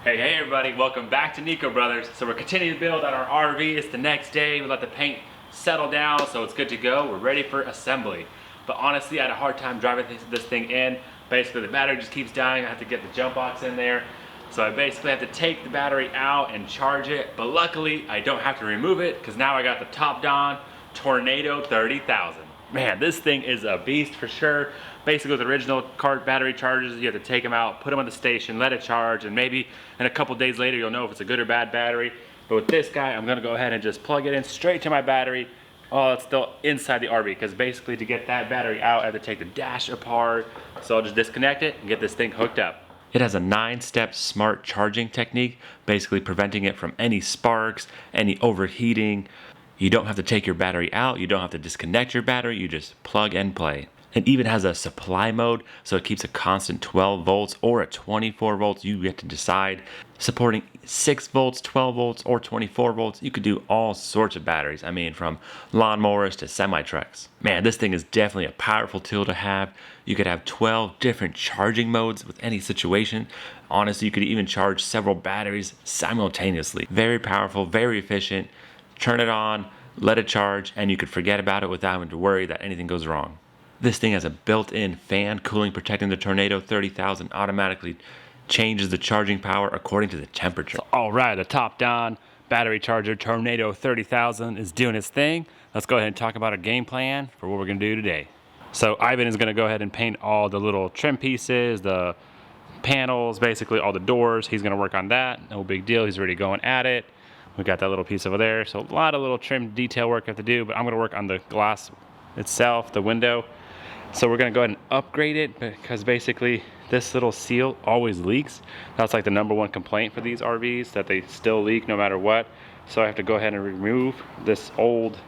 Hey everybody, welcome back to Nico Brothers. So we're continuing to build on our RV. It's the next day. We let the paint settle down, so it's good to go. We're ready for assembly. But honestly, I had a hard time driving this thing in. Basically, the battery just keeps dying. I have to get the jump box in there. So I basically have to take the battery out and charge it. But luckily, I don't have to remove it because now I got the THOR Tornado 30,000. Man, this thing is a beast for sure. Basically with original cart battery chargers, you have to take them out, put them on the station, let it charge, and maybe in a couple days later you'll know if it's a good or bad battery. But with this guy, I'm gonna go ahead and just plug it in straight to my battery. Oh, it's still inside the RV, because basically to get that battery out, I have to take the dash apart. So I'll just disconnect it and get this thing hooked up. It has a 9-step smart charging technique, basically preventing it from any sparks, any overheating. You don't have to take your battery out, you don't have to disconnect your battery, you just plug and play. It even has a supply mode, so it keeps a constant 12 volts or a 24 volts, you get to decide. Supporting 6 volts, 12 volts, or 24 volts, you could do all sorts of batteries. I mean, from lawnmowers to semi-trucks. Man, this thing is definitely a powerful tool to have. You could have 12 different charging modes with any situation. Honestly, you could even charge several batteries simultaneously. Very powerful, very efficient. Turn it on, let it charge, and you could forget about it without having to worry that anything goes wrong. This thing has a built-in fan cooling, protecting the Tornado 30,000, automatically changes the charging power according to the temperature. All right, the top-down battery charger Tornado 30,000 is doing its thing. Let's go ahead and talk about a game plan for what we're gonna do today. So Ivan is gonna go ahead and paint all the little trim pieces, the panels, basically all the doors. He's gonna work on that, no big deal, he's already going at it. We got that little piece over there, so a lot of little trim detail work I have to do, but I'm gonna work on the glass itself, the window. So we're gonna go ahead and upgrade it because basically this little seal always leaks. That's like the #1 complaint for these RVs, that they still leak no matter what. So I have to go ahead and remove this old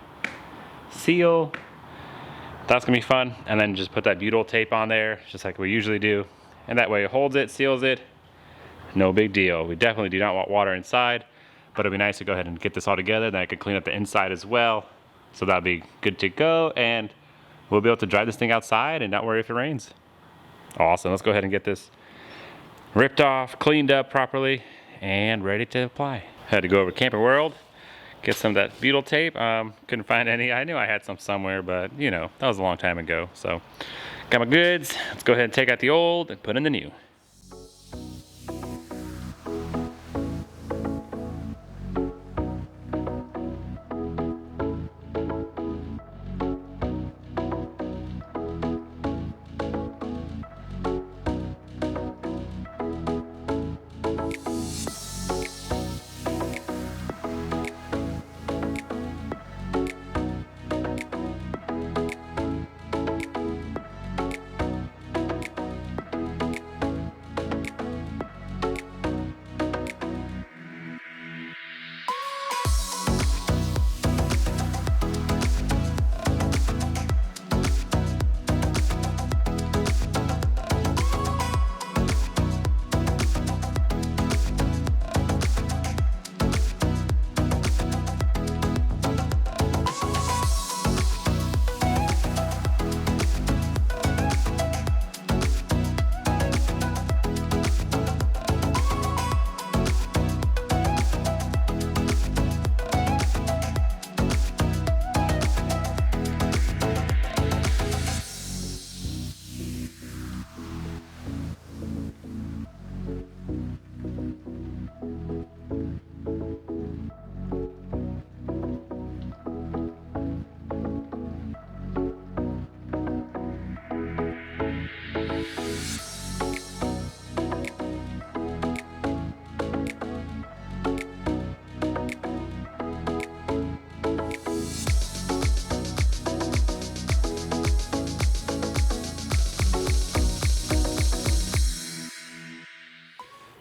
seal. That's gonna be fun. And then just put that butyl tape on there, just like we usually do. And that way it holds it, seals it, no big deal. We definitely do not want water inside, but it'd be nice to go ahead and get this all together. Then I could clean up the inside as well. So that'd be good to go. And we'll be able to drive this thing outside and not worry if it rains. Awesome, let's go ahead and get this ripped off, cleaned up properly, and ready to apply. Had to go over to Camping World, get some of that butyl tape. Couldn't find any. I knew I had some somewhere, but you know, that was a long time ago. So, got my goods. Let's go ahead and take out the old and put in the new.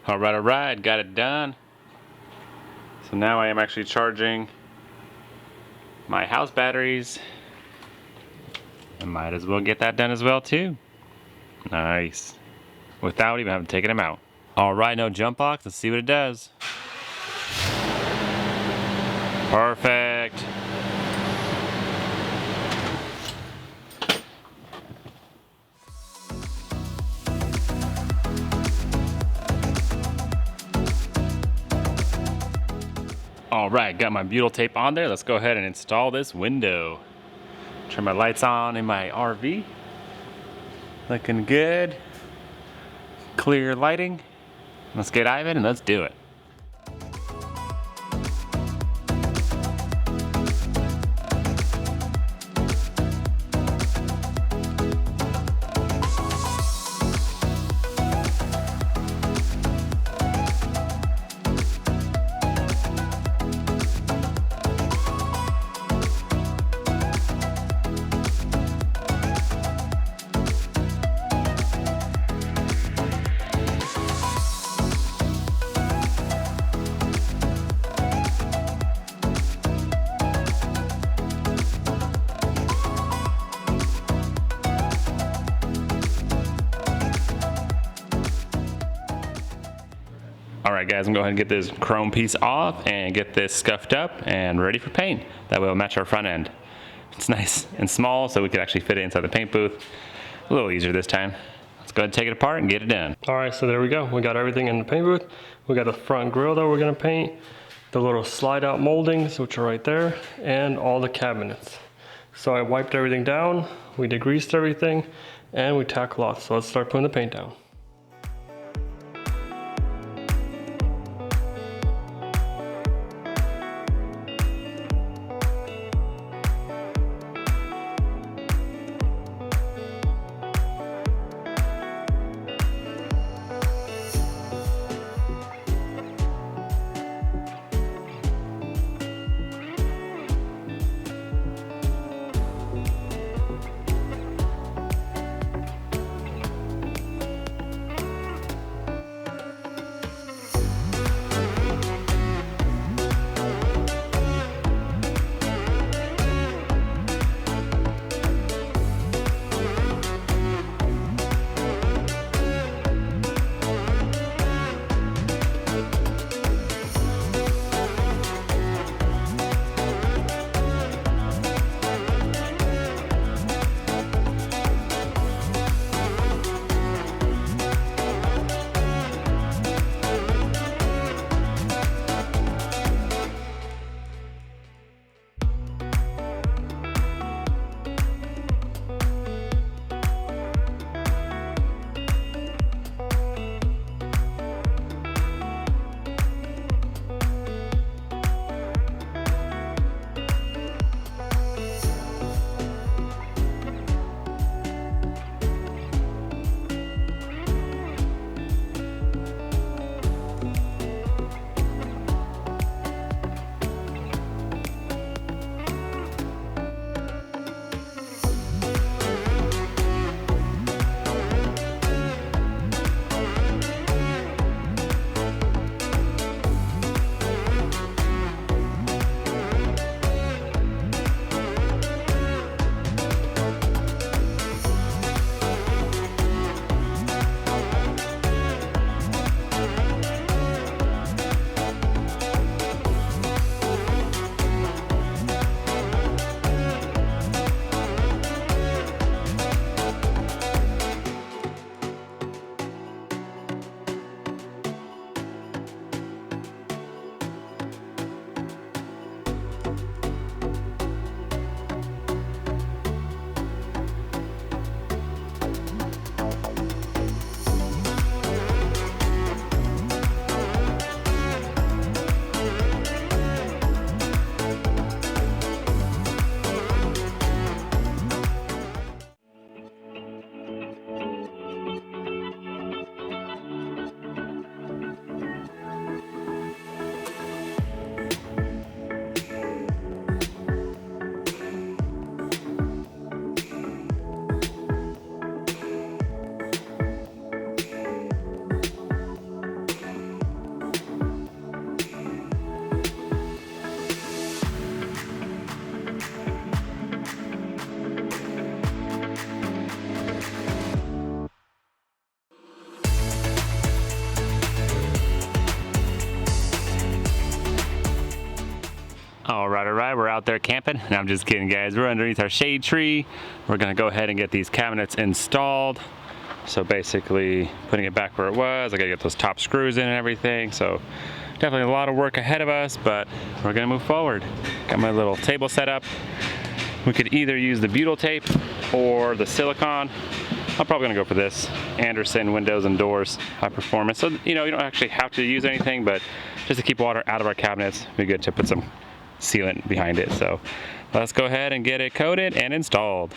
All right, got it done. So now I am actually charging my house batteries. I might as well get that done as well too. Nice. Without even having taken them out. All right, no jump box, let's see what it does. Perfect. All right, got my butyl tape on there. Let's go ahead and install this window. Turn my lights on in my RV. Looking good. Clear lighting. Let's get Ivan and let's do it. All right guys, I'm going to go ahead and get this chrome piece off and get this scuffed up and ready for paint. That way it'll match our front end. It's nice and small so we can actually fit it inside the paint booth. A little easier this time. Let's go ahead and take it apart and get it done. All right, so there we go. We got everything in the paint booth. We got the front grille that we're gonna paint, the little slide out moldings, which are right there, and all the cabinets. So I wiped everything down, we degreased everything, and we tack cloth. So let's start putting the paint down. All right, we're out there camping. No, I'm just kidding, guys. We're underneath our shade tree. We're gonna go ahead and get these cabinets installed. So basically putting it back where it was. I gotta get those top screws in and everything. So Definitely a lot of work ahead of us, but we're gonna move forward. Got my little table set up. We could either use the butyl tape or the silicone. I'm probably gonna go for this Anderson windows and doors high performance. So, you know, you don't actually have to use anything, but just to keep water out of our cabinets, it'd be good to put some sealant behind it. So let's go ahead and get it coated and installed.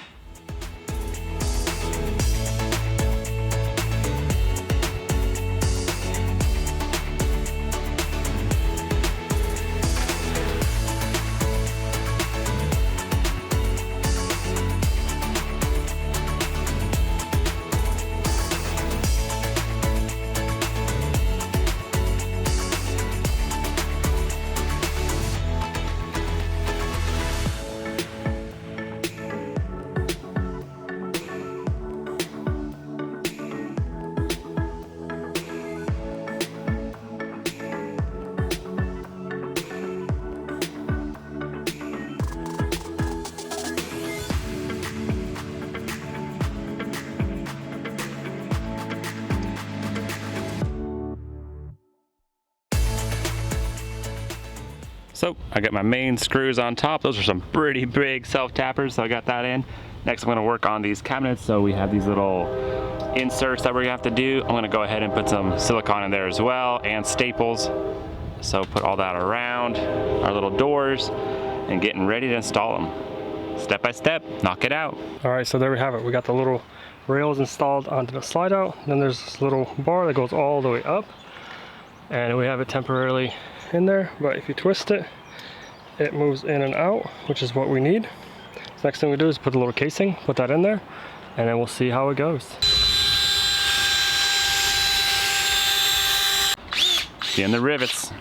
So I got my main screws on top. Those are some pretty big self-tappers, so I got that in. Next I'm gonna work on these cabinets. So we have these little inserts that we're gonna have to do. I'm gonna go ahead and put some silicone in there as well and staples. So put all that around our little doors and getting ready to install them. Step by step, knock it out. All right, so there we have it. We got the little rails installed onto the slide out. Then there's this little bar that goes all the way up. And we have it temporarily in there, but if you twist it, it moves in and out, which is what we need. So next thing we do is put a little casing, put that in there, and then we'll see how it goes. Getting the rivets.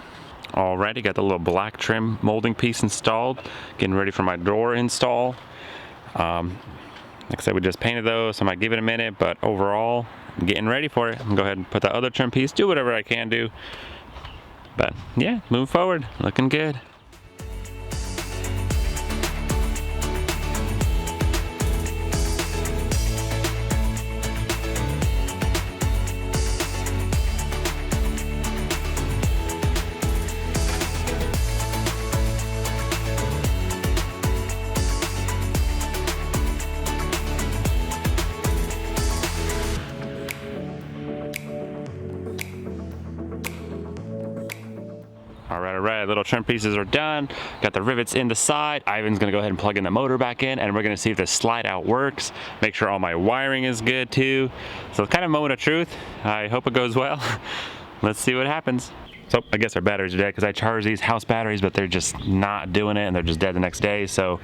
Alrighty, got the little black trim molding piece installed. Getting ready for my door install. Like I said, we just painted those, so I might give it a minute, but overall, I'm getting ready for it. I'm gonna go ahead and put the other trim piece, do whatever I can do. But yeah, move forward, looking good. All right, little trim pieces are done. Got the rivets in the side. Ivan's gonna go ahead and plug in the motor back in, and we're gonna see if the slide out works. Make sure all my wiring is good too. So it's kind of a moment of truth. I hope it goes well. Let's see what happens. So I guess our batteries are dead because I charged these house batteries, but they're just not doing it and they're just dead the next day. So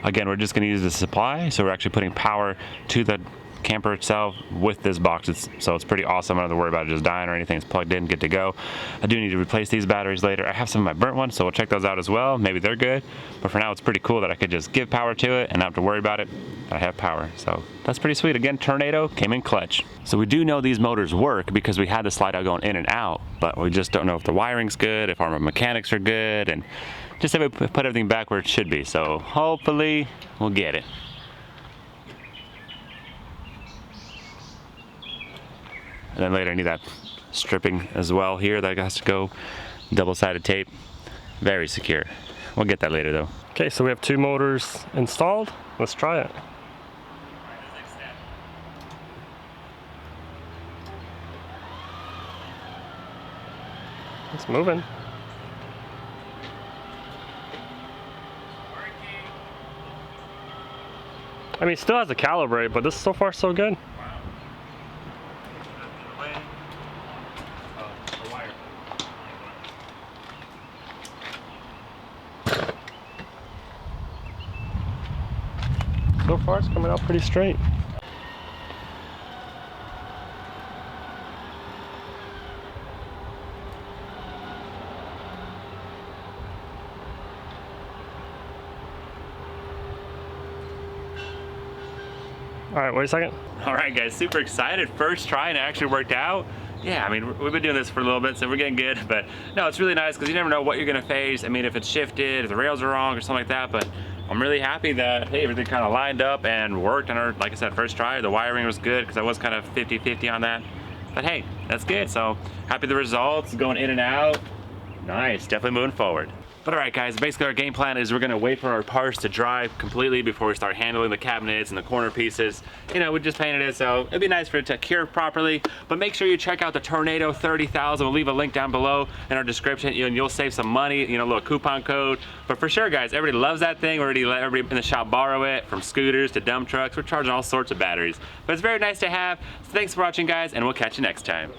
again, we're just gonna use the supply. So we're actually putting power to the camper itself with this box. So it's pretty awesome. I don't have to worry about it just dying or anything. It's plugged in, good to go. I do need to replace these batteries later. I have some of my burnt ones, so we'll check those out as well. Maybe they're good. But for now, it's pretty cool that I could just give power to it and not have to worry about it. I have power, so that's pretty sweet. Again, Tornado came in clutch. So we do know these motors work because we had the slide out going in and out, but we just don't know if the wiring's good, if our mechanics are good, and just if we put everything back where it should be. So hopefully we'll get it. And then later I need that stripping as well here that has to go. Double-sided tape, very secure. We'll get that later though. Okay, so we have 2 motors installed. Let's try it. It's moving. I mean, it still has to calibrate, but this is so far so good. So far it's coming out pretty straight. All right, wait a second. All right guys, super excited. First try and it actually worked out. Yeah, I mean, we've been doing this for a little bit, so we're getting good, but no, it's really nice because you never know what you're gonna face. I mean, if it's shifted, if the rails are wrong or something like that, but I'm really happy that, hey, everything kind of lined up and worked on our, like I said, first try. The wiring was good because I was kind of 50-50 on that. But hey, that's good. So happy the results, going in and out. Nice, definitely moving forward. But all right, guys, basically our game plan is we're gonna wait for our parts to dry completely before we start handling the cabinets and the corner pieces. You know, we just painted it, so it'd be nice for it to cure properly. But make sure you check out the Tornado 30,000. We'll leave a link down below in our description, and you'll save some money, you know, a little coupon code. But for sure, guys, everybody loves that thing. We already let everybody in the shop borrow it, from scooters to dump trucks. We're charging all sorts of batteries. But it's very nice to have. So thanks for watching, guys, and we'll catch you next time.